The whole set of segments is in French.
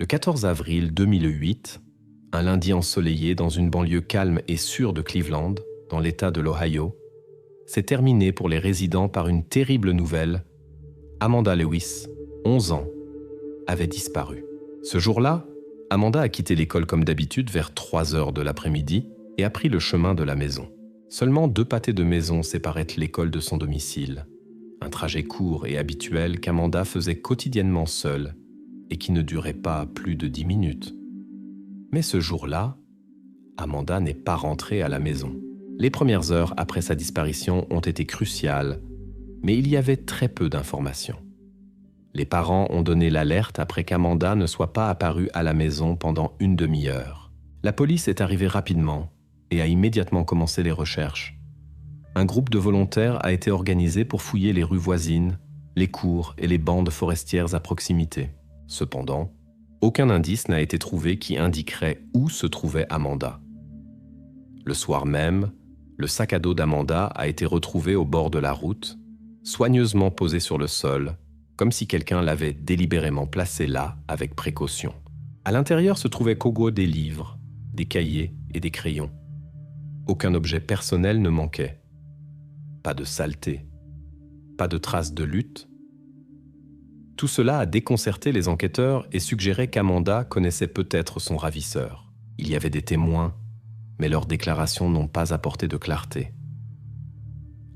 Le 14 avril 2008, un lundi ensoleillé dans une banlieue calme et sûre de Cleveland, dans l'État de l'Ohio, s'est terminé pour les résidents par une terrible nouvelle. Amanda Lewis, 11 ans, avait disparu. Ce jour-là, Amanda a quitté l'école comme d'habitude vers 3 heures de l'après-midi et a pris le chemin de la maison. Seulement 2 pâtés de maison séparaient l'école de son domicile. Un trajet court et habituel qu'Amanda faisait quotidiennement seule et qui ne durait pas plus de 10 minutes. Mais ce jour-là, Amanda n'est pas rentrée à la maison. Les premières heures après sa disparition ont été cruciales, mais il y avait très peu d'informations. Les parents ont donné l'alerte après qu'Amanda ne soit pas apparue à la maison pendant une demi-heure. La police est arrivée rapidement et a immédiatement commencé les recherches. Un groupe de volontaires a été organisé pour fouiller les rues voisines, les cours et les bandes forestières à proximité. Cependant, aucun indice n'a été trouvé qui indiquerait où se trouvait Amanda. Le soir même, le sac à dos d'Amanda a été retrouvé au bord de la route, soigneusement posé sur le sol, comme si quelqu'un l'avait délibérément placé là avec précaution. À l'intérieur se trouvaient des livres, des cahiers et des crayons. Aucun objet personnel ne manquait. Pas de saleté, pas de traces de lutte. Tout cela a déconcerté les enquêteurs et suggérait qu'Amanda connaissait peut-être son ravisseur. Il y avait des témoins, mais leurs déclarations n'ont pas apporté de clarté.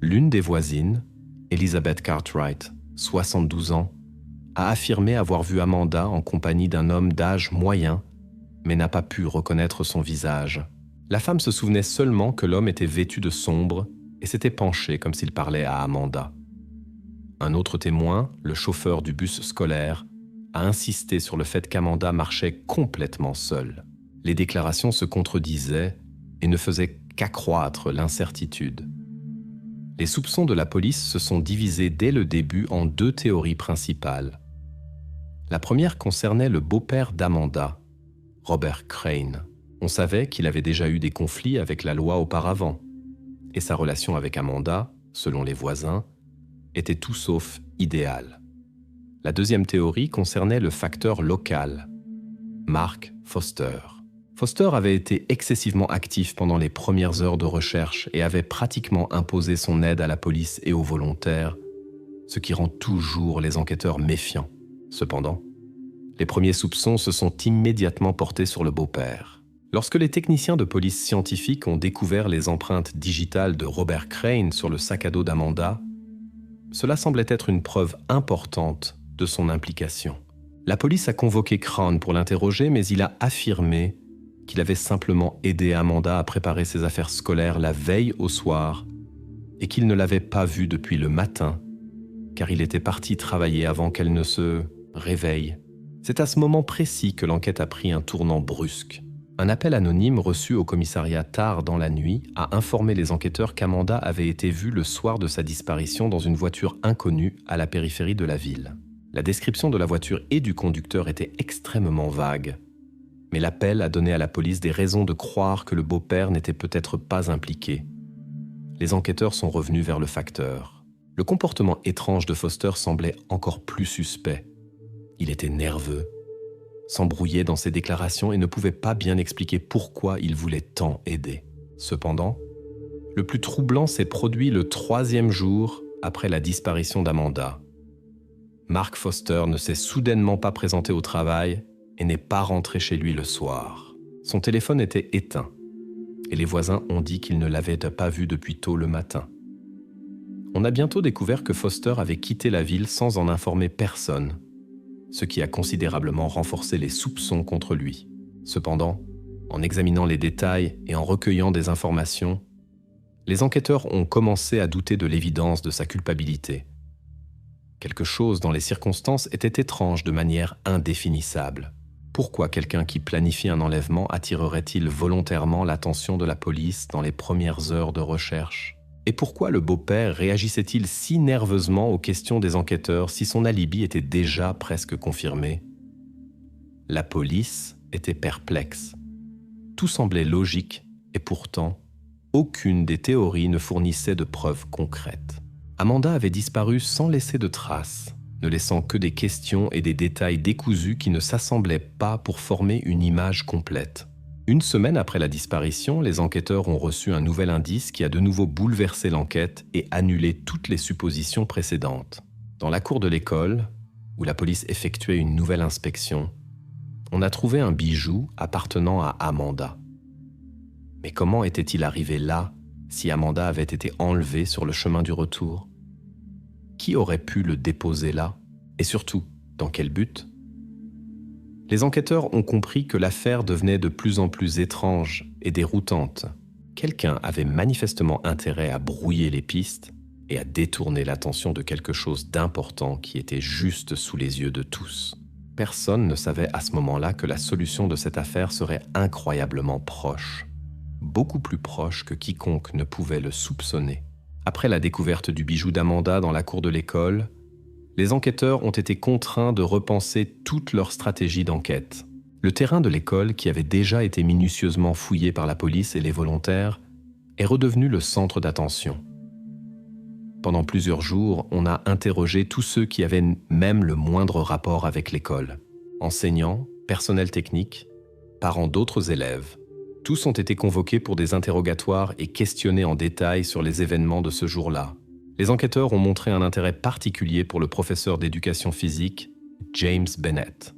L'une des voisines, Elizabeth Cartwright, 72 ans, a affirmé avoir vu Amanda en compagnie d'un homme d'âge moyen, mais n'a pas pu reconnaître son visage. La femme se souvenait seulement que l'homme était vêtu de sombre et s'était penché comme s'il parlait à Amanda. Un autre témoin, le chauffeur du bus scolaire, a insisté sur le fait qu'Amanda marchait complètement seule. Les déclarations se contredisaient et ne faisaient qu'accroître l'incertitude. Les soupçons de la police se sont divisés dès le début en 2 théories principales. La première concernait le beau-père d'Amanda, Robert Crane. On savait qu'il avait déjà eu des conflits avec la loi auparavant, et sa relation avec Amanda, selon les voisins, était tout sauf idéale. La deuxième théorie concernait le facteur local, Mark Foster. Foster avait été excessivement actif pendant les premières heures de recherche et avait pratiquement imposé son aide à la police et aux volontaires, ce qui rend toujours les enquêteurs méfiants. Cependant, les premiers soupçons se sont immédiatement portés sur le beau-père. Lorsque les techniciens de police scientifique ont découvert les empreintes digitales de Robert Crane sur le sac à dos d'Amanda, cela semblait être une preuve importante de son implication. La police a convoqué Crane pour l'interroger, mais il a affirmé qu'il avait simplement aidé Amanda à préparer ses affaires scolaires la veille au soir et qu'il ne l'avait pas vue depuis le matin, car il était parti travailler avant qu'elle ne se réveille. C'est à ce moment précis que l'enquête a pris un tournant brusque. Un appel anonyme reçu au commissariat tard dans la nuit a informé les enquêteurs qu'Amanda avait été vue le soir de sa disparition dans une voiture inconnue à la périphérie de la ville. La description de la voiture et du conducteur était extrêmement vague, mais l'appel a donné à la police des raisons de croire que le beau-père n'était peut-être pas impliqué. Les enquêteurs sont revenus vers le facteur. Le comportement étrange de Foster semblait encore plus suspect. Il était nerveux, s'embrouillait dans ses déclarations et ne pouvait pas bien expliquer pourquoi il voulait tant aider. Cependant, le plus troublant s'est produit le 3e jour après la disparition d'Amanda. Mark Foster ne s'est soudainement pas présenté au travail et n'est pas rentré chez lui le soir. Son téléphone était éteint et les voisins ont dit qu'ils ne l'avaient pas vu depuis tôt le matin. On a bientôt découvert que Foster avait quitté la ville sans en informer personne, ce qui a considérablement renforcé les soupçons contre lui. Cependant, en examinant les détails et en recueillant des informations, les enquêteurs ont commencé à douter de l'évidence de sa culpabilité. Quelque chose dans les circonstances était étrange de manière indéfinissable. Pourquoi quelqu'un qui planifie un enlèvement attirerait-il volontairement l'attention de la police dans les premières heures de recherche ? Et pourquoi le beau-père réagissait-il si nerveusement aux questions des enquêteurs si son alibi était déjà presque confirmé ? La police était perplexe. Tout semblait logique et pourtant, aucune des théories ne fournissait de preuves concrètes. Amanda avait disparu sans laisser de traces, ne laissant que des questions et des détails décousus qui ne s'assemblaient pas pour former une image complète. Une semaine après la disparition, les enquêteurs ont reçu un nouvel indice qui a de nouveau bouleversé l'enquête et annulé toutes les suppositions précédentes. Dans la cour de l'école, où la police effectuait une nouvelle inspection, on a trouvé un bijou appartenant à Amanda. Mais comment était-il arrivé là si Amanda avait été enlevée sur le chemin du retour? Qui aurait pu le déposer là? Et surtout, dans quel but? Les enquêteurs ont compris que l'affaire devenait de plus en plus étrange et déroutante. Quelqu'un avait manifestement intérêt à brouiller les pistes et à détourner l'attention de quelque chose d'important qui était juste sous les yeux de tous. Personne ne savait à ce moment-là que la solution de cette affaire serait incroyablement proche. Beaucoup plus proche que quiconque ne pouvait le soupçonner. Après la découverte du bijou d'Amanda dans la cour de l'école, les enquêteurs ont été contraints de repenser toute leur stratégie d'enquête. Le terrain de l'école, qui avait déjà été minutieusement fouillé par la police et les volontaires, est redevenu le centre d'attention. Pendant plusieurs jours, on a interrogé tous ceux qui avaient même le moindre rapport avec l'école. Enseignants, personnel technique, parents d'autres élèves. Tous ont été convoqués pour des interrogatoires et questionnés en détail sur les événements de ce jour-là. Les enquêteurs ont montré un intérêt particulier pour le professeur d'éducation physique, James Bennett.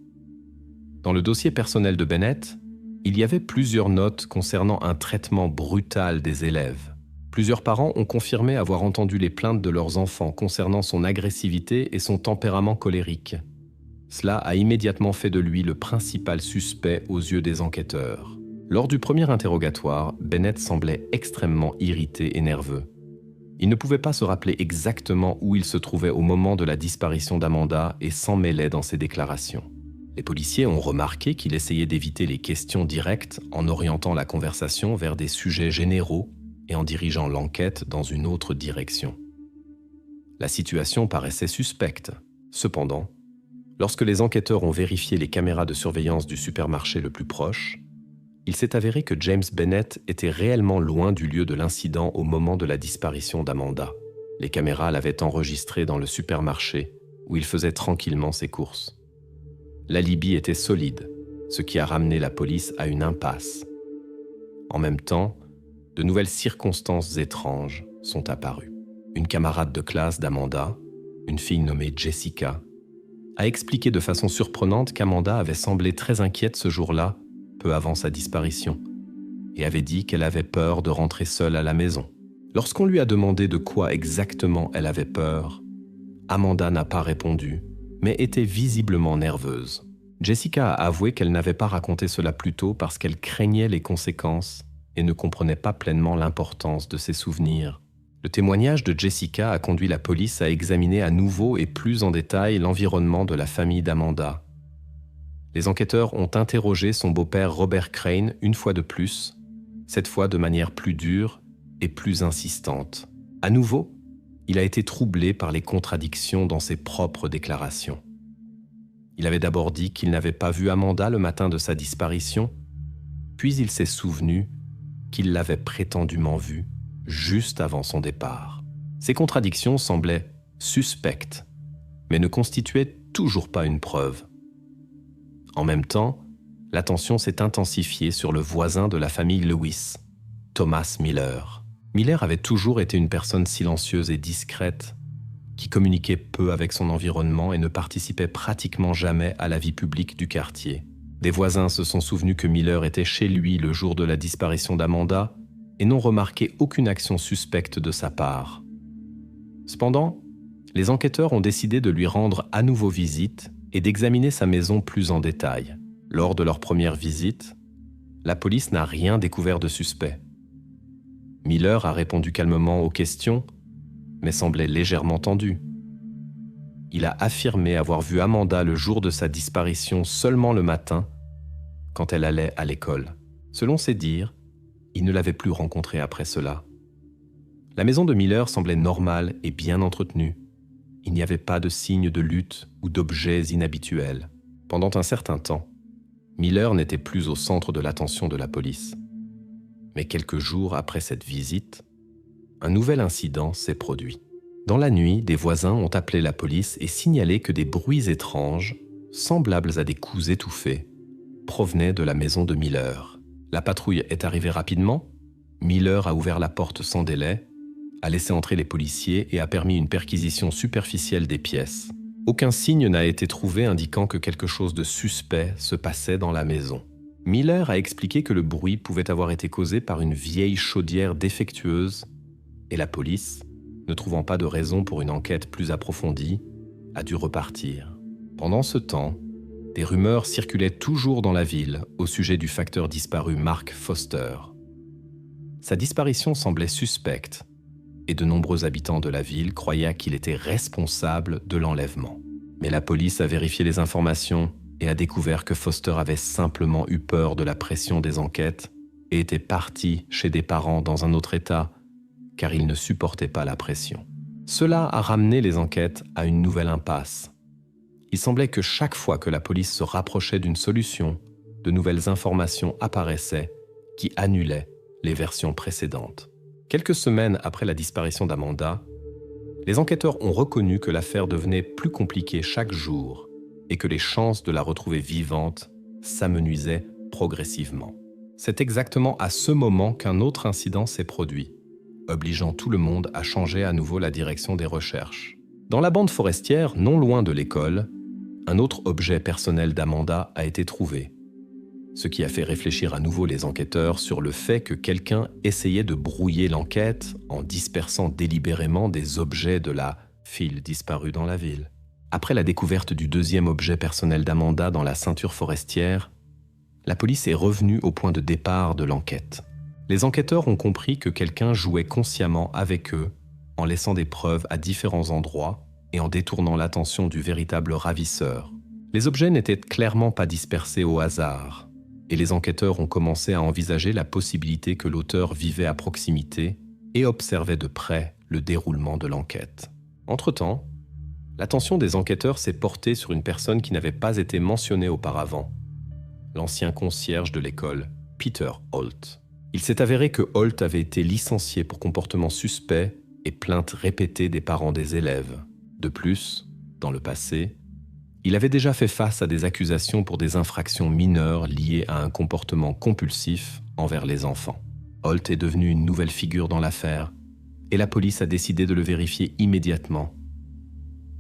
Dans le dossier personnel de Bennett, il y avait plusieurs notes concernant un traitement brutal des élèves. Plusieurs parents ont confirmé avoir entendu les plaintes de leurs enfants concernant son agressivité et son tempérament colérique. Cela a immédiatement fait de lui le principal suspect aux yeux des enquêteurs. Lors du premier interrogatoire, Bennett semblait extrêmement irrité et nerveux. Il ne pouvait pas se rappeler exactement où il se trouvait au moment de la disparition d'Amanda et s'en mêlait dans ses déclarations. Les policiers ont remarqué qu'il essayait d'éviter les questions directes en orientant la conversation vers des sujets généraux et en dirigeant l'enquête dans une autre direction. La situation paraissait suspecte. Cependant, lorsque les enquêteurs ont vérifié les caméras de surveillance du supermarché le plus proche, il s'est avéré que James Bennett était réellement loin du lieu de l'incident au moment de la disparition d'Amanda. Les caméras l'avaient enregistré dans le supermarché où il faisait tranquillement ses courses. L'alibi était solide, ce qui a ramené la police à une impasse. En même temps, de nouvelles circonstances étranges sont apparues. Une camarade de classe d'Amanda, une fille nommée Jessica, a expliqué de façon surprenante qu'Amanda avait semblé très inquiète ce jour-là, peu avant sa disparition, et avait dit qu'elle avait peur de rentrer seule à la maison. Lorsqu'on lui a demandé de quoi exactement elle avait peur, Amanda n'a pas répondu, mais était visiblement nerveuse. Jessica a avoué qu'elle n'avait pas raconté cela plus tôt parce qu'elle craignait les conséquences et ne comprenait pas pleinement l'importance de ses souvenirs. Le témoignage de Jessica a conduit la police à examiner à nouveau et plus en détail l'environnement de la famille d'Amanda. Les enquêteurs ont interrogé son beau-père Robert Crane une fois de plus, cette fois de manière plus dure et plus insistante. À nouveau, il a été troublé par les contradictions dans ses propres déclarations. Il avait d'abord dit qu'il n'avait pas vu Amanda le matin de sa disparition, puis il s'est souvenu qu'il l'avait prétendument vue juste avant son départ. Ces contradictions semblaient suspectes, mais ne constituaient toujours pas une preuve. En même temps, l'attention s'est intensifiée sur le voisin de la famille Lewis, Thomas Miller. Miller avait toujours été une personne silencieuse et discrète, qui communiquait peu avec son environnement et ne participait pratiquement jamais à la vie publique du quartier. Des voisins se sont souvenus que Miller était chez lui le jour de la disparition d'Amanda et n'ont remarqué aucune action suspecte de sa part. Cependant, les enquêteurs ont décidé de lui rendre à nouveau visite et d'examiner sa maison plus en détail. Lors de leur première visite, la police n'a rien découvert de suspect. Miller a répondu calmement aux questions, mais semblait légèrement tendu. Il a affirmé avoir vu Amanda le jour de sa disparition seulement le matin, quand elle allait à l'école. Selon ses dires, il ne l'avait plus rencontrée après cela. La maison de Miller semblait normale et bien entretenue. Il n'y avait pas de signes de lutte ou d'objets inhabituels. Pendant un certain temps, Miller n'était plus au centre de l'attention de la police. Mais quelques jours après cette visite, un nouvel incident s'est produit. Dans la nuit, des voisins ont appelé la police et signalé que des bruits étranges, semblables à des coups étouffés, provenaient de la maison de Miller. La patrouille est arrivée rapidement. Miller a ouvert la porte sans délai, a laissé entrer les policiers et a permis une perquisition superficielle des pièces. Aucun signe n'a été trouvé indiquant que quelque chose de suspect se passait dans la maison. Miller a expliqué que le bruit pouvait avoir été causé par une vieille chaudière défectueuse et la police, ne trouvant pas de raison pour une enquête plus approfondie, a dû repartir. Pendant ce temps, des rumeurs circulaient toujours dans la ville au sujet du facteur disparu Mark Foster. Sa disparition semblait suspecte et de nombreux habitants de la ville croyaient qu'il était responsable de l'enlèvement. Mais la police a vérifié les informations et a découvert que Foster avait simplement eu peur de la pression des enquêtes et était parti chez des parents dans un autre état car il ne supportait pas la pression. Cela a ramené les enquêtes à une nouvelle impasse. Il semblait que chaque fois que la police se rapprochait d'une solution, de nouvelles informations apparaissaient qui annulaient les versions précédentes. Quelques semaines après la disparition d'Amanda, les enquêteurs ont reconnu que l'affaire devenait plus compliquée chaque jour et que les chances de la retrouver vivante s'amenuisaient progressivement. C'est exactement à ce moment qu'un autre incident s'est produit, obligeant tout le monde à changer à nouveau la direction des recherches. Dans la bande forestière, non loin de l'école, un autre objet personnel d'Amanda a été trouvé, ce qui a fait réfléchir à nouveau les enquêteurs sur le fait que quelqu'un essayait de brouiller l'enquête en dispersant délibérément des objets de la fille disparue dans la ville. Après la découverte du deuxième objet personnel d'Amanda dans la ceinture forestière, la police est revenue au point de départ de l'enquête. Les enquêteurs ont compris que quelqu'un jouait consciemment avec eux en laissant des preuves à différents endroits et en détournant l'attention du véritable ravisseur. Les objets n'étaient clairement pas dispersés au hasard, et les enquêteurs ont commencé à envisager la possibilité que l'auteur vivait à proximité et observait de près le déroulement de l'enquête. Entre-temps, l'attention des enquêteurs s'est portée sur une personne qui n'avait pas été mentionnée auparavant, l'ancien concierge de l'école, Peter Holt. Il s'est avéré que Holt avait été licencié pour comportement suspect et plaintes répétées des parents des élèves. De plus, dans le passé, il avait déjà fait face à des accusations pour des infractions mineures liées à un comportement compulsif envers les enfants. Holt est devenu une nouvelle figure dans l'affaire et la police a décidé de le vérifier immédiatement.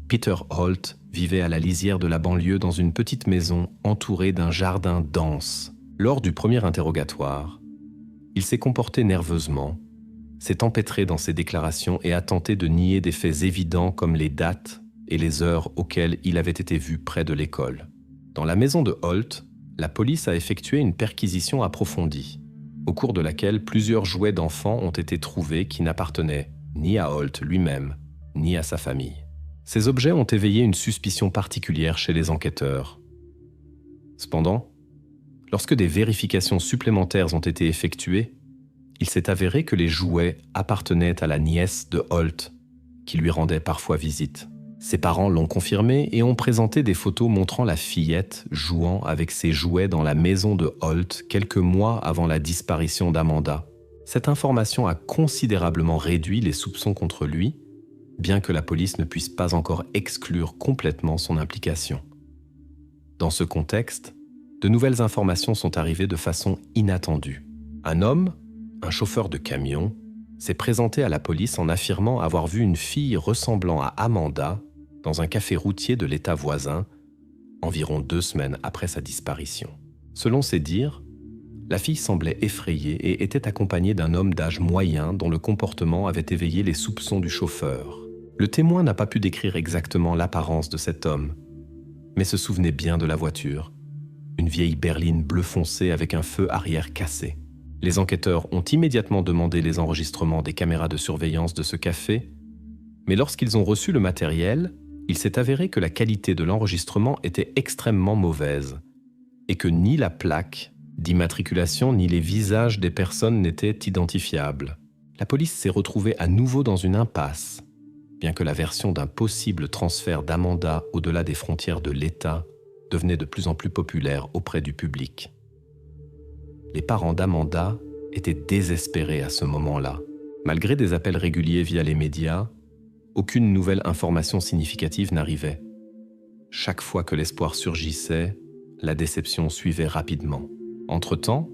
Peter Holt vivait à la lisière de la banlieue dans une petite maison entourée d'un jardin dense. Lors du premier interrogatoire, il s'est comporté nerveusement, s'est empêtré dans ses déclarations et a tenté de nier des faits évidents comme les dates et les heures auxquelles il avait été vu près de l'école. Dans la maison de Holt, la police a effectué une perquisition approfondie, au cours de laquelle plusieurs jouets d'enfants ont été trouvés qui n'appartenaient ni à Holt lui-même, ni à sa famille. Ces objets ont éveillé une suspicion particulière chez les enquêteurs. Cependant, lorsque des vérifications supplémentaires ont été effectuées, il s'est avéré que les jouets appartenaient à la nièce de Holt, qui lui rendait parfois visite. Ses parents l'ont confirmé et ont présenté des photos montrant la fillette jouant avec ses jouets dans la maison de Holt quelques mois avant la disparition d'Amanda. Cette information a considérablement réduit les soupçons contre lui, bien que la police ne puisse pas encore exclure complètement son implication. Dans ce contexte, de nouvelles informations sont arrivées de façon inattendue. Un homme, un chauffeur de camion, s'est présenté à la police en affirmant avoir vu une fille ressemblant à Amanda dans un café routier de l'État voisin, environ 2 semaines après sa disparition. Selon ses dires, la fille semblait effrayée et était accompagnée d'un homme d'âge moyen dont le comportement avait éveillé les soupçons du chauffeur. Le témoin n'a pas pu décrire exactement l'apparence de cet homme, mais se souvenait bien de la voiture, une vieille berline bleu foncé avec un feu arrière cassé. Les enquêteurs ont immédiatement demandé les enregistrements des caméras de surveillance de ce café, mais lorsqu'ils ont reçu le matériel, il s'est avéré que la qualité de l'enregistrement était extrêmement mauvaise et que ni la plaque d'immatriculation ni les visages des personnes n'étaient identifiables. La police s'est retrouvée à nouveau dans une impasse, bien que la version d'un possible transfert d'Amanda au-delà des frontières de l'État devenait de plus en plus populaire auprès du public. Les parents d'Amanda étaient désespérés à ce moment-là. Malgré des appels réguliers via les médias, aucune nouvelle information significative n'arrivait. Chaque fois que l'espoir surgissait, la déception suivait rapidement. Entre-temps,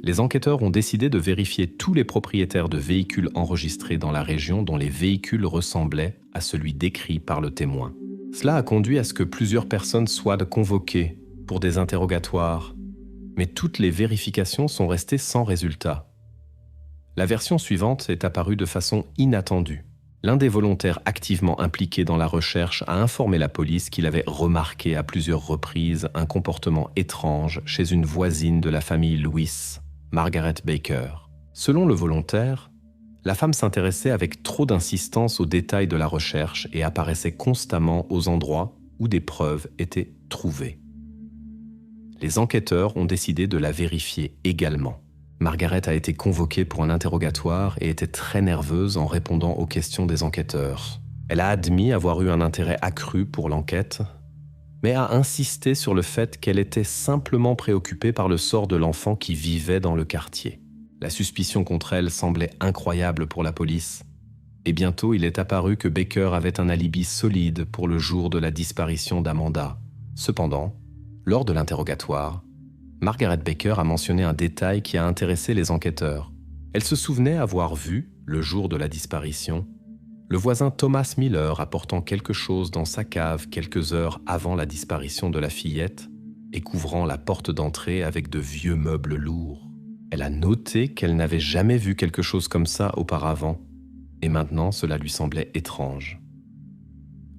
les enquêteurs ont décidé de vérifier tous les propriétaires de véhicules enregistrés dans la région dont les véhicules ressemblaient à celui décrit par le témoin. Cela a conduit à ce que plusieurs personnes soient convoquées pour des interrogatoires, mais toutes les vérifications sont restées sans résultat. La version suivante est apparue de façon inattendue. L'un des volontaires activement impliqués dans la recherche a informé la police qu'il avait remarqué à plusieurs reprises un comportement étrange chez une voisine de la famille Lewis, Margaret Baker. Selon le volontaire, la femme s'intéressait avec trop d'insistance aux détails de la recherche et apparaissait constamment aux endroits où des preuves étaient trouvées. Les enquêteurs ont décidé de la vérifier également. Margaret a été convoquée pour un interrogatoire et était très nerveuse en répondant aux questions des enquêteurs. Elle a admis avoir eu un intérêt accru pour l'enquête, mais a insisté sur le fait qu'elle était simplement préoccupée par le sort de l'enfant qui vivait dans le quartier. La suspicion contre elle semblait incroyable pour la police, et bientôt il est apparu que Baker avait un alibi solide pour le jour de la disparition d'Amanda. Cependant, lors de l'interrogatoire, Margaret Baker a mentionné un détail qui a intéressé les enquêteurs. Elle se souvenait avoir vu, le jour de la disparition, le voisin Thomas Miller apportant quelque chose dans sa cave quelques heures avant la disparition de la fillette et couvrant la porte d'entrée avec de vieux meubles lourds. Elle a noté qu'elle n'avait jamais vu quelque chose comme ça auparavant, et maintenant cela lui semblait étrange.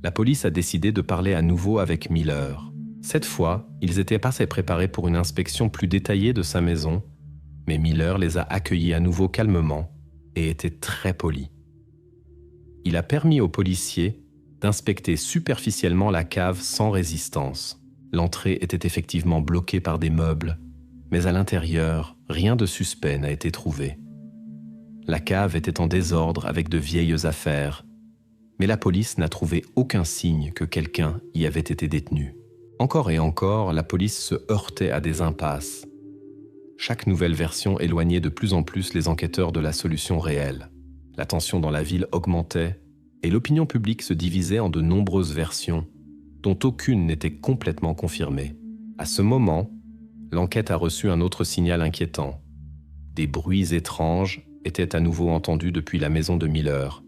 La police a décidé de parler à nouveau avec Miller. Cette fois, ils étaient assez préparés pour une inspection plus détaillée de sa maison, mais Miller les a accueillis à nouveau calmement et était très poli. Il a permis aux policiers d'inspecter superficiellement la cave sans résistance. L'entrée était effectivement bloquée par des meubles, mais à l'intérieur, rien de suspect n'a été trouvé. La cave était en désordre avec de vieilles affaires, mais la police n'a trouvé aucun signe que quelqu'un y avait été détenu. Encore et encore, la police se heurtait à des impasses. Chaque nouvelle version éloignait de plus en plus les enquêteurs de la solution réelle. La tension dans la ville augmentait et l'opinion publique se divisait en de nombreuses versions, dont aucune n'était complètement confirmée. À ce moment, l'enquête a reçu un autre signal inquiétant. Des bruits étranges étaient à nouveau entendus depuis la maison de Miller.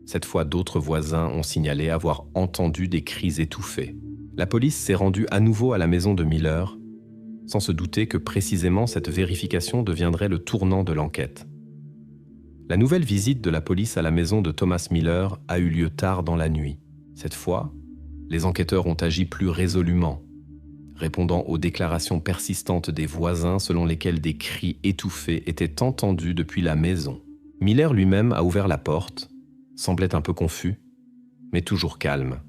Cette fois, d'autres voisins ont signalé avoir entendu des cris étouffés. La police s'est rendue à nouveau à la maison de Miller, sans se douter que précisément cette vérification deviendrait le tournant de l'enquête. La nouvelle visite de la police à la maison de Thomas Miller a eu lieu tard dans la nuit. Cette fois, les enquêteurs ont agi plus résolument, répondant aux déclarations persistantes des voisins selon lesquelles des cris étouffés étaient entendus depuis la maison. Miller lui-même a ouvert la porte, semblait un peu confus, mais toujours calme.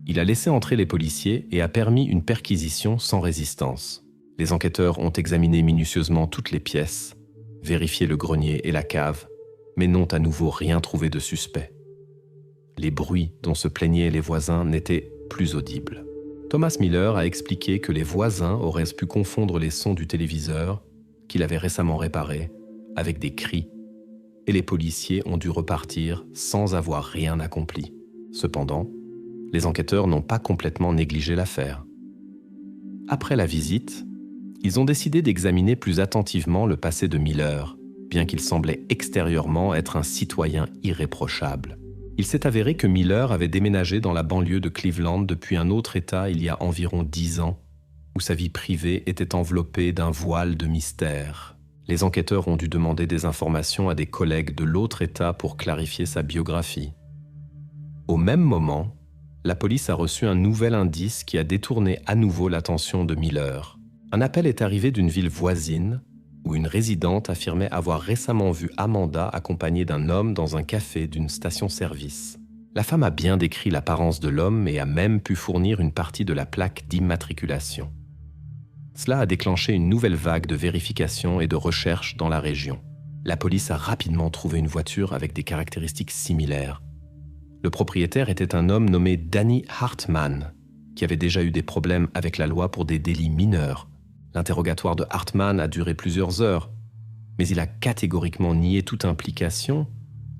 Il a laissé entrer les policiers et a permis une perquisition sans résistance. Les enquêteurs ont examiné minutieusement toutes les pièces, vérifié le grenier et la cave, mais n'ont à nouveau rien trouvé de suspect. Les bruits dont se plaignaient les voisins n'étaient plus audibles. Thomas Miller a expliqué que les voisins auraient pu confondre les sons du téléviseur, qu'il avait récemment réparé, avec des cris, et les policiers ont dû repartir sans avoir rien accompli. Cependant, les enquêteurs n'ont pas complètement négligé l'affaire. Après la visite, ils ont décidé d'examiner plus attentivement le passé de Miller, bien qu'il semblait extérieurement être un citoyen irréprochable. Il s'est avéré que Miller avait déménagé dans la banlieue de Cleveland depuis un autre État il y a environ 10 ans, où sa vie privée était enveloppée d'un voile de mystère. Les enquêteurs ont dû demander des informations à des collègues de l'autre État pour clarifier sa biographie. Au même moment, la police a reçu un nouvel indice qui a détourné à nouveau l'attention de Miller. Un appel est arrivé d'une ville voisine où une résidente affirmait avoir récemment vu Amanda accompagnée d'un homme dans un café d'une station-service. La femme a bien décrit l'apparence de l'homme et a même pu fournir une partie de la plaque d'immatriculation. Cela a déclenché une nouvelle vague de vérification et de recherche dans la région. La police a rapidement trouvé une voiture avec des caractéristiques similaires. Le propriétaire était un homme nommé Danny Hartman, qui avait déjà eu des problèmes avec la loi pour des délits mineurs. L'interrogatoire de Hartman a duré plusieurs heures, mais il a catégoriquement nié toute implication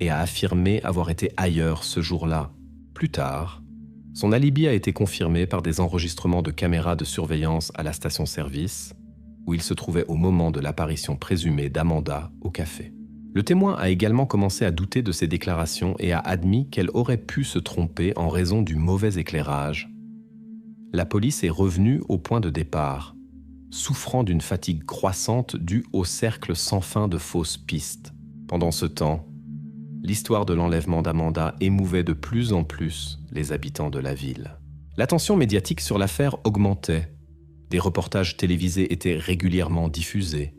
et a affirmé avoir été ailleurs ce jour-là. Plus tard, son alibi a été confirmé par des enregistrements de caméras de surveillance à la station-service, où il se trouvait au moment de l'apparition présumée d'Amanda au café. Le témoin a également commencé à douter de ses déclarations et a admis qu'elle aurait pu se tromper en raison du mauvais éclairage. La police est revenue au point de départ, souffrant d'une fatigue croissante due au cercle sans fin de fausses pistes. Pendant ce temps, l'histoire de l'enlèvement d'Amanda émouvait de plus en plus les habitants de la ville. L'attention médiatique sur l'affaire augmentait. Des reportages télévisés étaient régulièrement diffusés.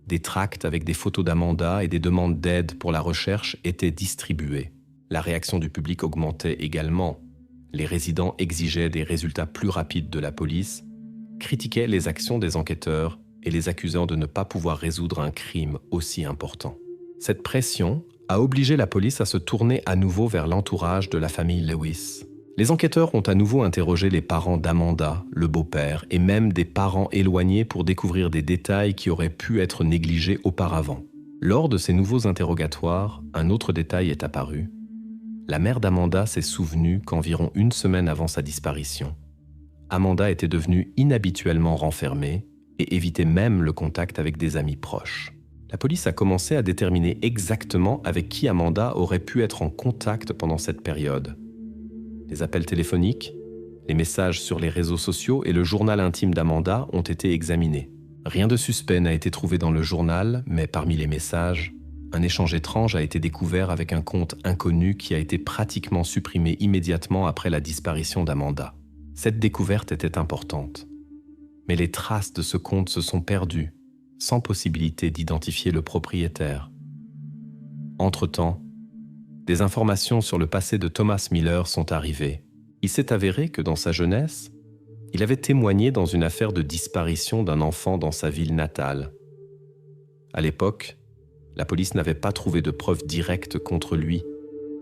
Des tracts avec des photos d'Amanda et des demandes d'aide pour la recherche étaient distribués. La réaction du public augmentait également. Les résidents exigeaient des résultats plus rapides de la police, critiquaient les actions des enquêteurs et les accusant de ne pas pouvoir résoudre un crime aussi important. Cette pression a obligé la police à se tourner à nouveau vers l'entourage de la famille Lewis. Les enquêteurs ont à nouveau interrogé les parents d'Amanda, le beau-père, et même des parents éloignés pour découvrir des détails qui auraient pu être négligés auparavant. Lors de ces nouveaux interrogatoires, un autre détail est apparu. La mère d'Amanda s'est souvenue qu'environ une semaine avant sa disparition, Amanda était devenue inhabituellement renfermée et évitait même le contact avec des amis proches. La police a commencé à déterminer exactement avec qui Amanda aurait pu être en contact pendant cette période. Les appels téléphoniques, les messages sur les réseaux sociaux et le journal intime d'Amanda ont été examinés. Rien de suspect n'a été trouvé dans le journal, mais parmi les messages, un échange étrange a été découvert avec un compte inconnu qui a été pratiquement supprimé immédiatement après la disparition d'Amanda. Cette découverte était importante. Mais les traces de ce compte se sont perdues, sans possibilité d'identifier le propriétaire. Entre-temps, des informations sur le passé de Thomas Miller sont arrivées. Il s'est avéré que dans sa jeunesse, il avait témoigné dans une affaire de disparition d'un enfant dans sa ville natale. À l'époque, la police n'avait pas trouvé de preuves directes contre lui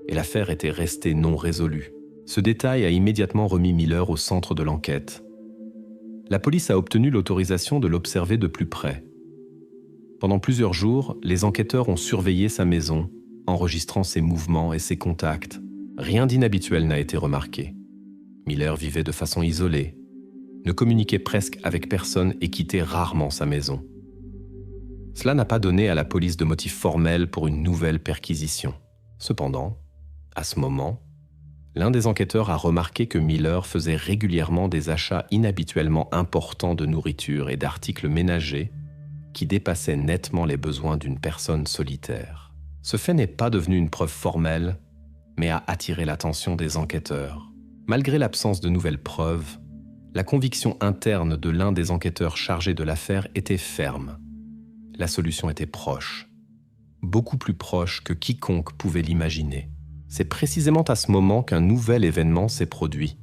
et l'affaire était restée non résolue. Ce détail a immédiatement remis Miller au centre de l'enquête. La police a obtenu l'autorisation de l'observer de plus près. Pendant plusieurs jours, les enquêteurs ont surveillé sa maison, enregistrant ses mouvements et ses contacts. Rien d'inhabituel n'a été remarqué. Miller vivait de façon isolée, ne communiquait presque avec personne et quittait rarement sa maison. Cela n'a pas donné à la police de motif formel pour une nouvelle perquisition. Cependant, à ce moment, l'un des enquêteurs a remarqué que Miller faisait régulièrement des achats inhabituellement importants de nourriture et d'articles ménagers qui dépassaient nettement les besoins d'une personne solitaire. Ce fait n'est pas devenu une preuve formelle, mais a attiré l'attention des enquêteurs. Malgré l'absence de nouvelles preuves, la conviction interne de l'un des enquêteurs chargés de l'affaire était ferme. La solution était proche, beaucoup plus proche que quiconque pouvait l'imaginer. C'est précisément à ce moment qu'un nouvel événement s'est produit,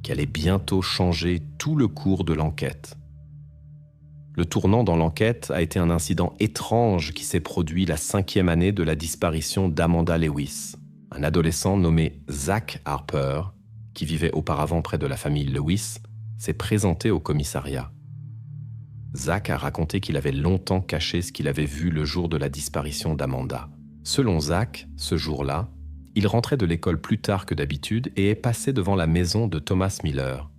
qui allait bientôt changer tout le cours de l'enquête. Le tournant dans l'enquête a été un incident étrange qui s'est produit la 5e année de la disparition d'Amanda Lewis. Un adolescent nommé Zach Harper, qui vivait auparavant près de la famille Lewis, s'est présenté au commissariat. Zach a raconté qu'il avait longtemps caché ce qu'il avait vu le jour de la disparition d'Amanda. Selon Zach, ce jour-là, il rentrait de l'école plus tard que d'habitude et est passé devant la maison de Thomas Miller.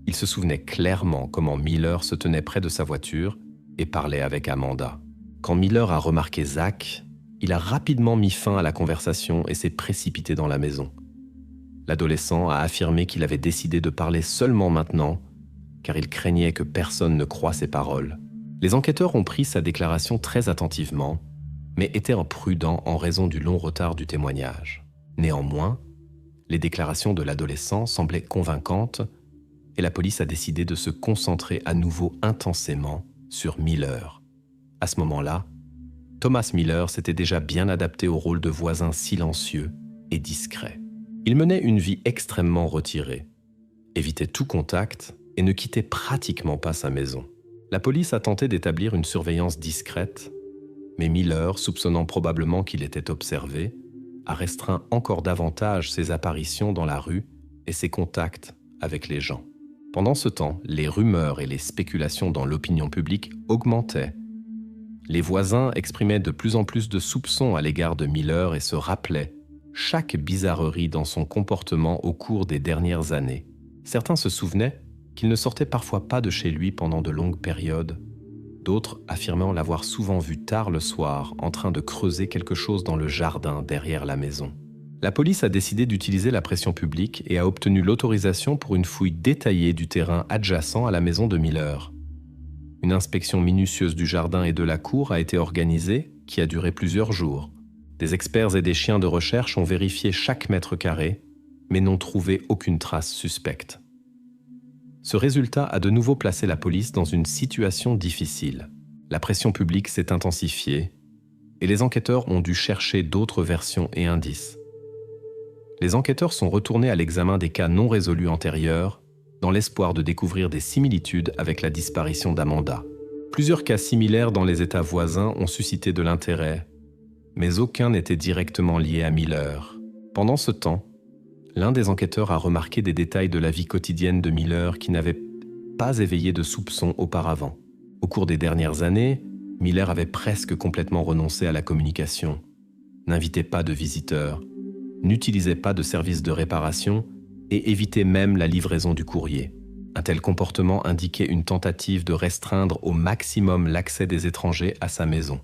Il se souvenait clairement comment Miller se tenait près de sa voiture et parlait avec Amanda. Quand Miller a remarqué Zach, il a rapidement mis fin à la conversation et s'est précipité dans la maison. L'adolescent a affirmé qu'il avait décidé de parler seulement maintenant, car il craignait que personne ne croie ses paroles. Les enquêteurs ont pris sa déclaration très attentivement, mais étaient prudents en raison du long retard du témoignage. Néanmoins, les déclarations de l'adolescent semblaient convaincantes et la police a décidé de se concentrer à nouveau intensément sur Miller. À ce moment-là, Thomas Miller s'était déjà bien adapté au rôle de voisin silencieux et discret. Il menait une vie extrêmement retirée, évitait tout contact et ne quittait pratiquement pas sa maison. La police a tenté d'établir une surveillance discrète, mais Miller, soupçonnant probablement qu'il était observé, a restreint encore davantage ses apparitions dans la rue et ses contacts avec les gens. Pendant ce temps, les rumeurs et les spéculations dans l'opinion publique augmentaient. Les voisins exprimaient de plus en plus de soupçons à l'égard de Miller et se rappelaient chaque bizarrerie dans son comportement au cours des dernières années. Certains se souvenaient qu'il ne sortait parfois pas de chez lui pendant de longues périodes, d'autres affirmant l'avoir souvent vu tard le soir en train de creuser quelque chose dans le jardin derrière la maison. La police a décidé d'utiliser la pression publique et a obtenu l'autorisation pour une fouille détaillée du terrain adjacent à la maison de Miller. Une inspection minutieuse du jardin et de la cour a été organisée, qui a duré plusieurs jours. Des experts et des chiens de recherche ont vérifié chaque mètre carré, mais n'ont trouvé aucune trace suspecte. Ce résultat a de nouveau placé la police dans une situation difficile. La pression publique s'est intensifiée et les enquêteurs ont dû chercher d'autres versions et indices. Les enquêteurs sont retournés à l'examen des cas non résolus antérieurs dans l'espoir de découvrir des similitudes avec la disparition d'Amanda. Plusieurs cas similaires dans les États voisins ont suscité de l'intérêt, mais aucun n'était directement lié à Miller. Pendant ce temps, l'un des enquêteurs a remarqué des détails de la vie quotidienne de Miller qui n'avaient pas éveillé de soupçons auparavant. Au cours des dernières années, Miller avait presque complètement renoncé à la communication, n'invitait pas de visiteurs, n'utilisait pas de services de réparation et évitait même la livraison du courrier. Un tel comportement indiquait une tentative de restreindre au maximum l'accès des étrangers à sa maison.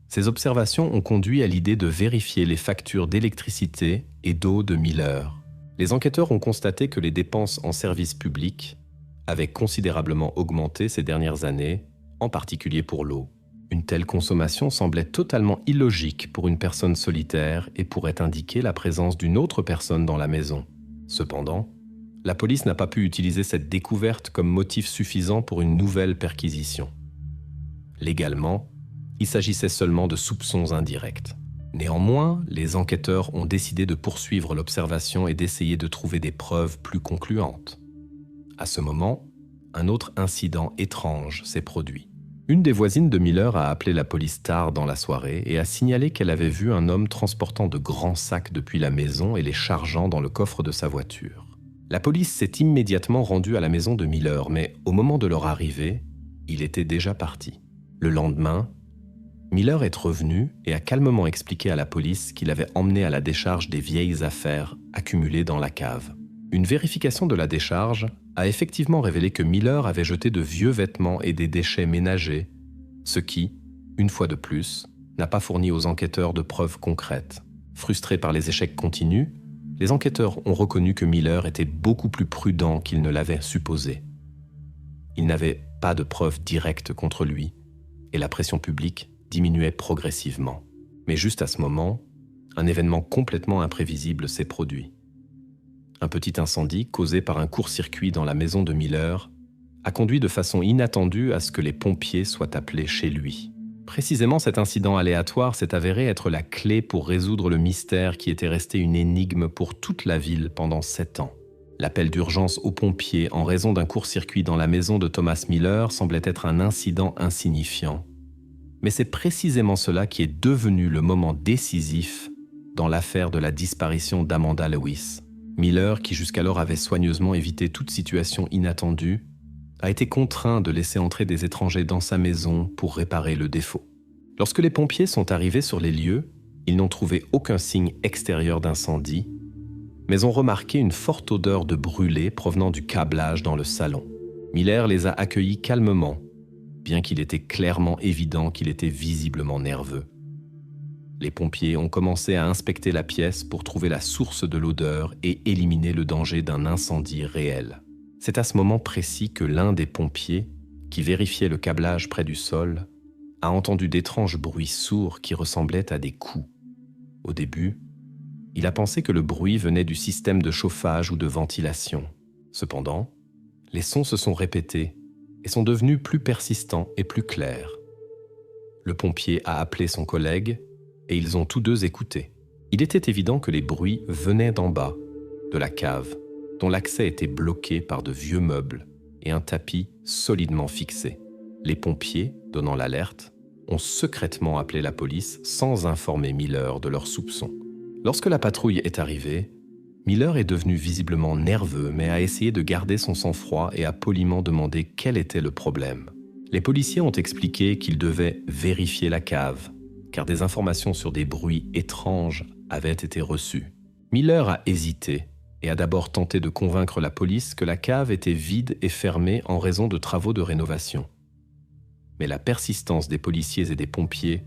Ces observations ont conduit à l'idée de vérifier les factures d'électricité et d'eau de Miller. Les enquêteurs ont constaté que les dépenses en services publics avaient considérablement augmenté ces dernières années, en particulier pour l'eau. Une telle consommation semblait totalement illogique pour une personne solitaire et pourrait indiquer la présence d'une autre personne dans la maison. Cependant, la police n'a pas pu utiliser cette découverte comme motif suffisant pour une nouvelle perquisition. Légalement, il s'agissait seulement de soupçons indirects. Néanmoins, les enquêteurs ont décidé de poursuivre l'observation et d'essayer de trouver des preuves plus concluantes. À ce moment, un autre incident étrange s'est produit. Une des voisines de Miller a appelé la police tard dans la soirée et a signalé qu'elle avait vu un homme transportant de grands sacs depuis la maison et les chargeant dans le coffre de sa voiture. La police s'est immédiatement rendue à la maison de Miller, mais au moment de leur arrivée, il était déjà parti. Le lendemain, Miller est revenu et a calmement expliqué à la police qu'il avait emmené à la décharge des vieilles affaires accumulées dans la cave. Une vérification de la décharge a effectivement révélé que Miller avait jeté de vieux vêtements et des déchets ménagers, ce qui, une fois de plus, n'a pas fourni aux enquêteurs de preuves concrètes. Frustrés par les échecs continus, les enquêteurs ont reconnu que Miller était beaucoup plus prudent qu'ils ne l'avaient supposé. Ils n'avaient pas de preuves directes contre lui, et la pression publique diminuait progressivement. Mais juste à ce moment, un événement complètement imprévisible s'est produit. Un petit incendie causé par un court-circuit dans la maison de Miller a conduit de façon inattendue à ce que les pompiers soient appelés chez lui. Précisément, cet incident aléatoire s'est avéré être la clé pour résoudre le mystère qui était resté une énigme pour toute la ville pendant 7 ans. L'appel d'urgence aux pompiers en raison d'un court-circuit dans la maison de Thomas Miller semblait être un incident insignifiant. Mais c'est précisément cela qui est devenu le moment décisif dans l'affaire de la disparition d'Amanda Lewis. Miller, qui jusqu'alors avait soigneusement évité toute situation inattendue, a été contraint de laisser entrer des étrangers dans sa maison pour réparer le défaut. Lorsque les pompiers sont arrivés sur les lieux, ils n'ont trouvé aucun signe extérieur d'incendie, mais ont remarqué une forte odeur de brûlé provenant du câblage dans le salon. Miller les a accueillis calmement, bien qu'il était clairement évident qu'il était visiblement nerveux. Les pompiers ont commencé à inspecter la pièce pour trouver la source de l'odeur et éliminer le danger d'un incendie réel. C'est à ce moment précis que l'un des pompiers, qui vérifiait le câblage près du sol, a entendu d'étranges bruits sourds qui ressemblaient à des coups. Au début, il a pensé que le bruit venait du système de chauffage ou de ventilation. Cependant, les sons se sont répétés et sont devenus plus persistants et plus clairs. Le pompier a appelé son collègue et ils ont tous deux écouté. Il était évident que les bruits venaient d'en bas, de la cave, dont l'accès était bloqué par de vieux meubles et un tapis solidement fixé. Les pompiers, donnant l'alerte, ont secrètement appelé la police sans informer Miller de leurs soupçons. Lorsque la patrouille est arrivée, Miller est devenu visiblement nerveux mais a essayé de garder son sang-froid et a poliment demandé quel était le problème. Les policiers ont expliqué qu'ils devaient vérifier la cave, car des informations sur des bruits étranges avaient été reçues. Miller a hésité et a d'abord tenté de convaincre la police que la cave était vide et fermée en raison de travaux de rénovation. Mais la persistance des policiers et des pompiers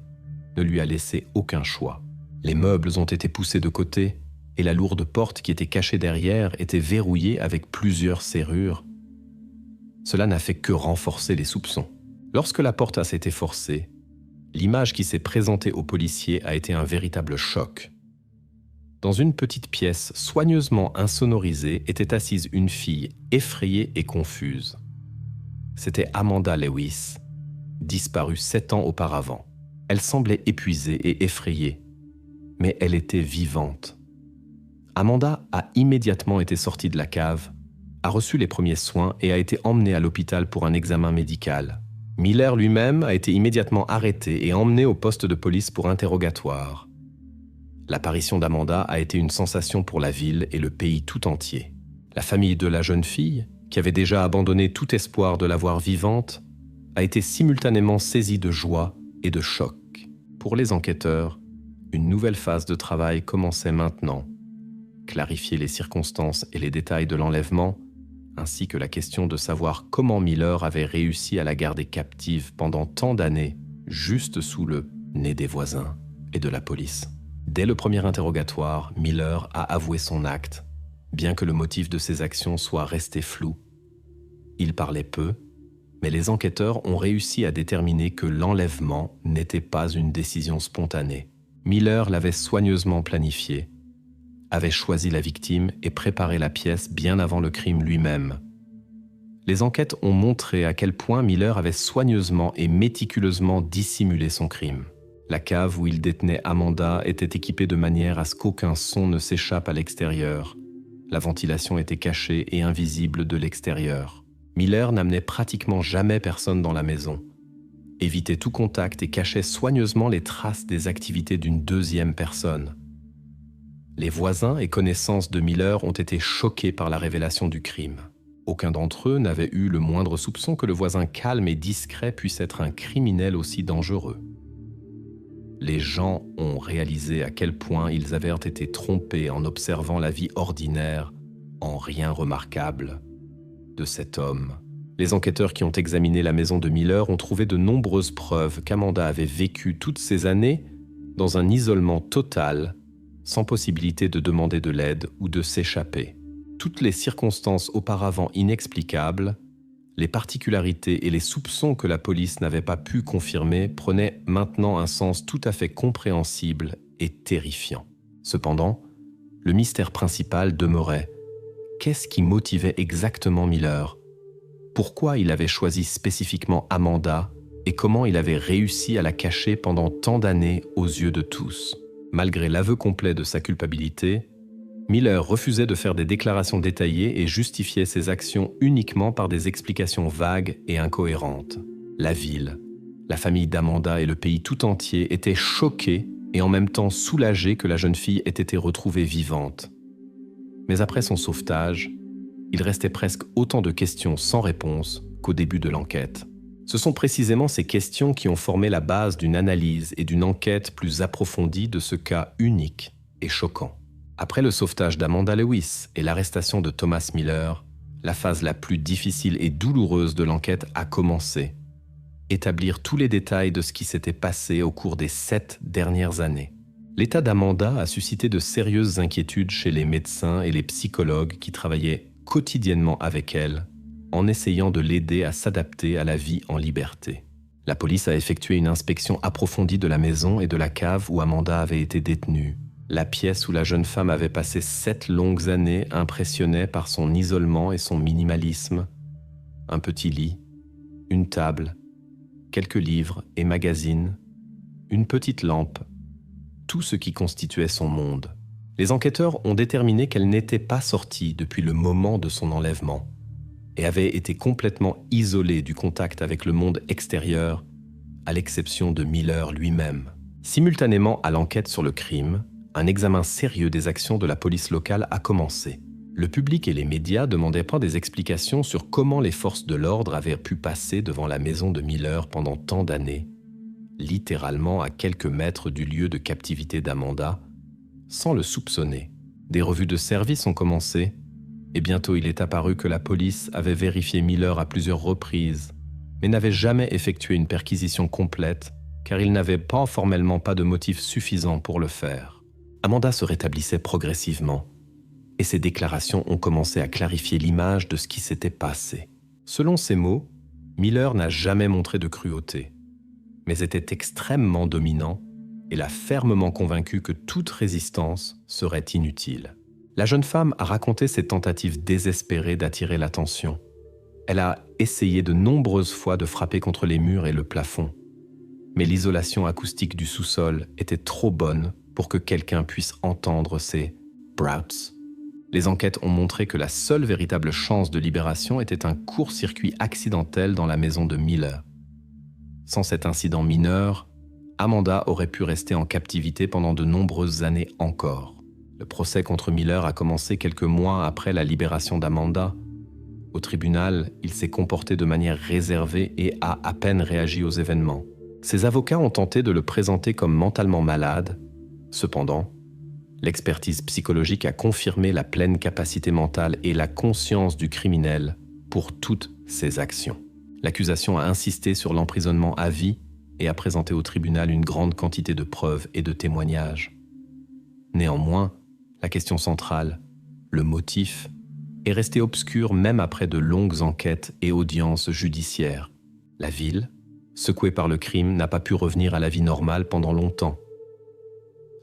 ne lui a laissé aucun choix. Les meubles ont été poussés de côté et la lourde porte qui était cachée derrière était verrouillée avec plusieurs serrures. Cela n'a fait que renforcer les soupçons. Lorsque la porte a été forcée, l'image qui s'est présentée aux policiers a été un véritable choc. Dans une petite pièce soigneusement insonorisée était assise une fille effrayée et confuse. C'était Amanda Lewis, disparue 7 ans auparavant. Elle semblait épuisée et effrayée, mais elle était vivante. Amanda a immédiatement été sortie de la cave, a reçu les premiers soins et a été emmenée à l'hôpital pour un examen médical. Miller lui-même a été immédiatement arrêté et emmené au poste de police pour interrogatoire. L'apparition d'Amanda a été une sensation pour la ville et le pays tout entier. La famille de la jeune fille, qui avait déjà abandonné tout espoir de la voir vivante, a été simultanément saisie de joie et de choc. Pour les enquêteurs, une nouvelle phase de travail commençait maintenant. Clarifier les circonstances et les détails de l'enlèvement, ainsi que la question de savoir comment Miller avait réussi à la garder captive pendant tant d'années, juste sous le nez des voisins et de la police. Dès le premier interrogatoire, Miller a avoué son acte, bien que le motif de ses actions soit resté flou. Il parlait peu, mais les enquêteurs ont réussi à déterminer que l'enlèvement n'était pas une décision spontanée. Miller l'avait soigneusement planifié, avait choisi la victime et préparé la pièce bien avant le crime lui-même. Les enquêtes ont montré à quel point Miller avait soigneusement et méticuleusement dissimulé son crime. La cave où il détenait Amanda était équipée de manière à ce qu'aucun son ne s'échappe à l'extérieur. La ventilation était cachée et invisible de l'extérieur. Miller n'amenait pratiquement jamais personne dans la maison, évitait tout contact et cachait soigneusement les traces des activités d'une deuxième personne. Les voisins et connaissances de Miller ont été choqués par la révélation du crime. Aucun d'entre eux n'avait eu le moindre soupçon que le voisin calme et discret puisse être un criminel aussi dangereux. Les gens ont réalisé à quel point ils avaient été trompés en observant la vie ordinaire, en rien remarquable, de cet homme. Les enquêteurs qui ont examiné la maison de Miller ont trouvé de nombreuses preuves qu'Amanda avait vécu toutes ces années dans un isolement total, sans possibilité de demander de l'aide ou de s'échapper. Toutes les circonstances auparavant inexplicables, les particularités et les soupçons que la police n'avait pas pu confirmer prenaient maintenant un sens tout à fait compréhensible et terrifiant. Cependant, le mystère principal demeurait: qu'est-ce qui motivait exactement Miller? Pourquoi il avait choisi spécifiquement Amanda et comment il avait réussi à la cacher pendant tant d'années aux yeux de tous? Malgré l'aveu complet de sa culpabilité, Miller refusait de faire des déclarations détaillées et justifiait ses actions uniquement par des explications vagues et incohérentes. La ville, la famille d'Amanda et le pays tout entier étaient choqués et en même temps soulagés que la jeune fille ait été retrouvée vivante. Mais après son sauvetage, il restait presque autant de questions sans réponse qu'au début de l'enquête. Ce sont précisément ces questions qui ont formé la base d'une analyse et d'une enquête plus approfondie de ce cas unique et choquant. Après le sauvetage d'Amanda Lewis et l'arrestation de Thomas Miller, la phase la plus difficile et douloureuse de l'enquête a commencé. Établir tous les détails de ce qui s'était passé au cours des 7 dernières années. L'état d'Amanda a suscité de sérieuses inquiétudes chez les médecins et les psychologues qui travaillaient quotidiennement avec elle, en essayant de l'aider à s'adapter à la vie en liberté. La police a effectué une inspection approfondie de la maison et de la cave où Amanda avait été détenue. La pièce où la jeune femme avait passé 7 longues années impressionnait par son isolement et son minimalisme. Un petit lit, une table, quelques livres et magazines, une petite lampe, tout ce qui constituait son monde. Les enquêteurs ont déterminé qu'elle n'était pas sortie depuis le moment de son enlèvement et avait été complètement isolée du contact avec le monde extérieur, à l'exception de Miller lui-même. Simultanément à l'enquête sur le crime, un examen sérieux des actions de la police locale a commencé. Le public et les médias demandaient pas des explications sur comment les forces de l'ordre avaient pu passer devant la maison de Miller pendant tant d'années, littéralement à quelques mètres du lieu de captivité d'Amanda, sans le soupçonner. Des revues de service ont commencé, et bientôt il est apparu que la police avait vérifié Miller à plusieurs reprises, mais n'avait jamais effectué une perquisition complète, car il n'avait formellement pas de motif suffisant pour le faire. Amanda se rétablissait progressivement, et ses déclarations ont commencé à clarifier l'image de ce qui s'était passé. Selon ses mots, Miller n'a jamais montré de cruauté, mais était extrêmement dominant et l'a fermement convaincu que toute résistance serait inutile. La jeune femme a raconté ses tentatives désespérées d'attirer l'attention. Elle a essayé de nombreuses fois de frapper contre les murs et le plafond, mais l'isolation acoustique du sous-sol était trop bonne pour que quelqu'un puisse entendre ses « brouts ». Les enquêtes ont montré que la seule véritable chance de libération était un court-circuit accidentel dans la maison de Miller. Sans cet incident mineur, Amanda aurait pu rester en captivité pendant de nombreuses années encore. Le procès contre Miller a commencé quelques mois après la libération d'Amanda. Au tribunal, il s'est comporté de manière réservée et a à peine réagi aux événements. Ses avocats ont tenté de le présenter comme mentalement malade. Cependant, l'expertise psychologique a confirmé la pleine capacité mentale et la conscience du criminel pour toutes ses actions. L'accusation a insisté sur l'emprisonnement à vie et a présenté au tribunal une grande quantité de preuves et de témoignages. Néanmoins, la question centrale, le motif, est restée obscure même après de longues enquêtes et audiences judiciaires. La ville, secouée par le crime, n'a pas pu revenir à la vie normale pendant longtemps.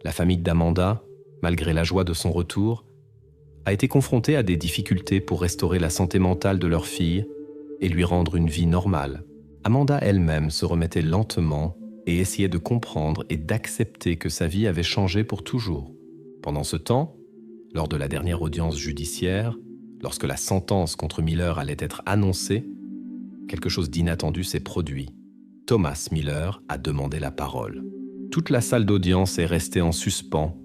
La famille d'Amanda, malgré la joie de son retour, a été confrontée à des difficultés pour restaurer la santé mentale de leur fille et lui rendre une vie normale. Amanda elle-même se remettait lentement et essayait de comprendre et d'accepter que sa vie avait changé pour toujours. Pendant ce temps, lors de la dernière audience judiciaire, lorsque la sentence contre Miller allait être annoncée, quelque chose d'inattendu s'est produit. Thomas Miller a demandé la parole. Toute la salle d'audience est restée en suspens,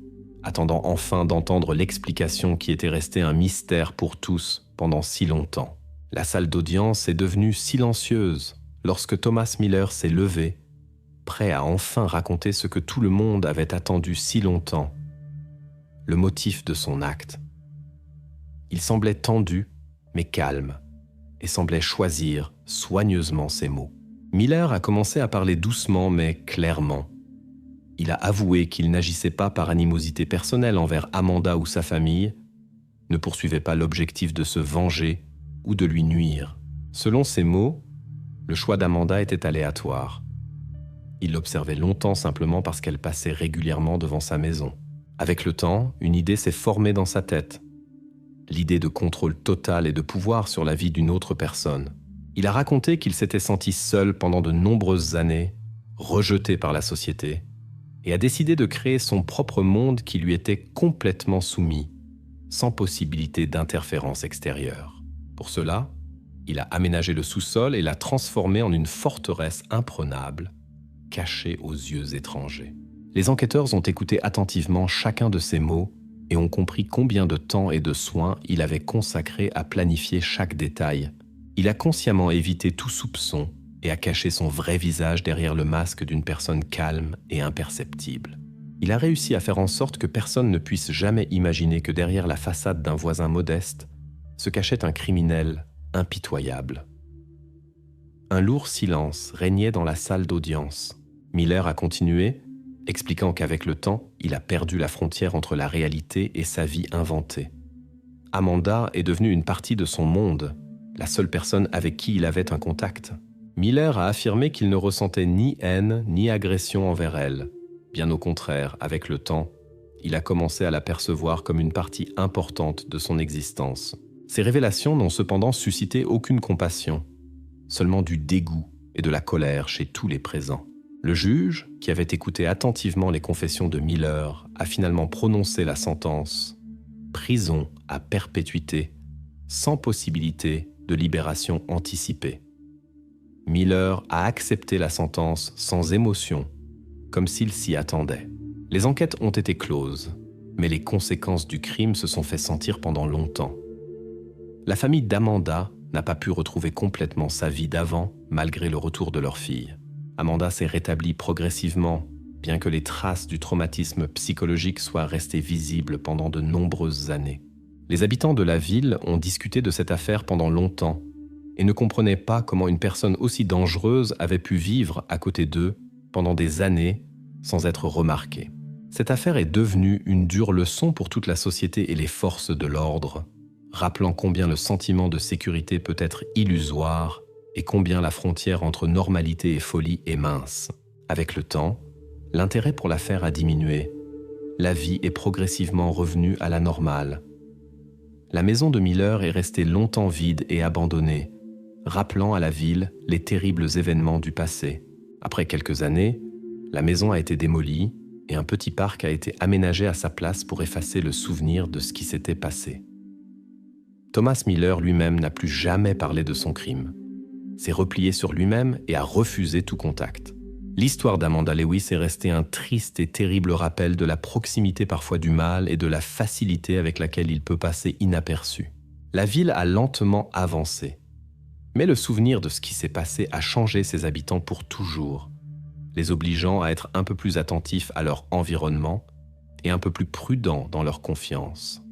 attendant enfin d'entendre l'explication qui était restée un mystère pour tous pendant si longtemps. La salle d'audience est devenue silencieuse lorsque Thomas Miller s'est levé, prêt à enfin raconter ce que tout le monde avait attendu si longtemps, le motif de son acte. Il semblait tendu, mais calme, et semblait choisir soigneusement ses mots. Miller a commencé à parler doucement mais clairement. Il a avoué qu'il n'agissait pas par animosité personnelle envers Amanda ou sa famille, ne poursuivait pas l'objectif de se venger ou de lui nuire. Selon ses mots, le choix d'Amanda était aléatoire. Il l'observait longtemps simplement parce qu'elle passait régulièrement devant sa maison. Avec le temps, une idée s'est formée dans sa tête. L'idée de contrôle total et de pouvoir sur la vie d'une autre personne. Il a raconté qu'il s'était senti seul pendant de nombreuses années, rejeté par la société, et a décidé de créer son propre monde qui lui était complètement soumis, sans possibilité d'interférence extérieure. Pour cela, il a aménagé le sous-sol et l'a transformé en une forteresse imprenable, cachée aux yeux étrangers. Les enquêteurs ont écouté attentivement chacun de ces mots et ont compris combien de temps et de soins il avait consacré à planifier chaque détail. Il a consciemment évité tout soupçon et a caché son vrai visage derrière le masque d'une personne calme et imperceptible. Il a réussi à faire en sorte que personne ne puisse jamais imaginer que derrière la façade d'un voisin modeste se cachait un criminel impitoyable. Un lourd silence régnait dans la salle d'audience. Miller a continué, expliquant qu'avec le temps, il a perdu la frontière entre la réalité et sa vie inventée. Amanda est devenue une partie de son monde, la seule personne avec qui il avait un contact. Miller a affirmé qu'il ne ressentait ni haine ni agression envers elle. Bien au contraire, avec le temps, il a commencé à la percevoir comme une partie importante de son existence. Ces révélations n'ont cependant suscité aucune compassion, seulement du dégoût et de la colère chez tous les présents. Le juge, qui avait écouté attentivement les confessions de Miller, a finalement prononcé la sentence « prison à perpétuité, sans possibilité de libération anticipée ». Miller a accepté la sentence sans émotion, comme s'il s'y attendait. Les enquêtes ont été closes. Mais les conséquences du crime se sont fait sentir pendant longtemps. La famille d'Amanda n'a pas pu retrouver complètement sa vie d'avant malgré le retour de leur fille. Amanda s'est rétablie progressivement, bien que les traces du traumatisme psychologique soient restées visibles pendant de nombreuses années. Les habitants de la ville ont discuté de cette affaire pendant longtemps et ne comprenaient pas comment une personne aussi dangereuse avait pu vivre à côté d'eux pendant des années sans être remarquée. Cette affaire est devenue une dure leçon pour toute la société et les forces de l'ordre, rappelant combien le sentiment de sécurité peut être illusoire et combien la frontière entre normalité et folie est mince. Avec le temps, l'intérêt pour l'affaire a diminué. La vie est progressivement revenue à la normale. La maison de Miller est restée longtemps vide et abandonnée, rappelant à la ville les terribles événements du passé. Après quelques années, la maison a été démolie et un petit parc a été aménagé à sa place pour effacer le souvenir de ce qui s'était passé. Thomas Miller lui-même n'a plus jamais parlé de son crime, s'est replié sur lui-même et a refusé tout contact. L'histoire d'Amanda Lewis est restée un triste et terrible rappel de la proximité parfois du mal et de la facilité avec laquelle il peut passer inaperçu. La ville a lentement avancé, mais le souvenir de ce qui s'est passé a changé ses habitants pour toujours, les obligeant à être un peu plus attentifs à leur environnement et un peu plus prudents dans leur confiance.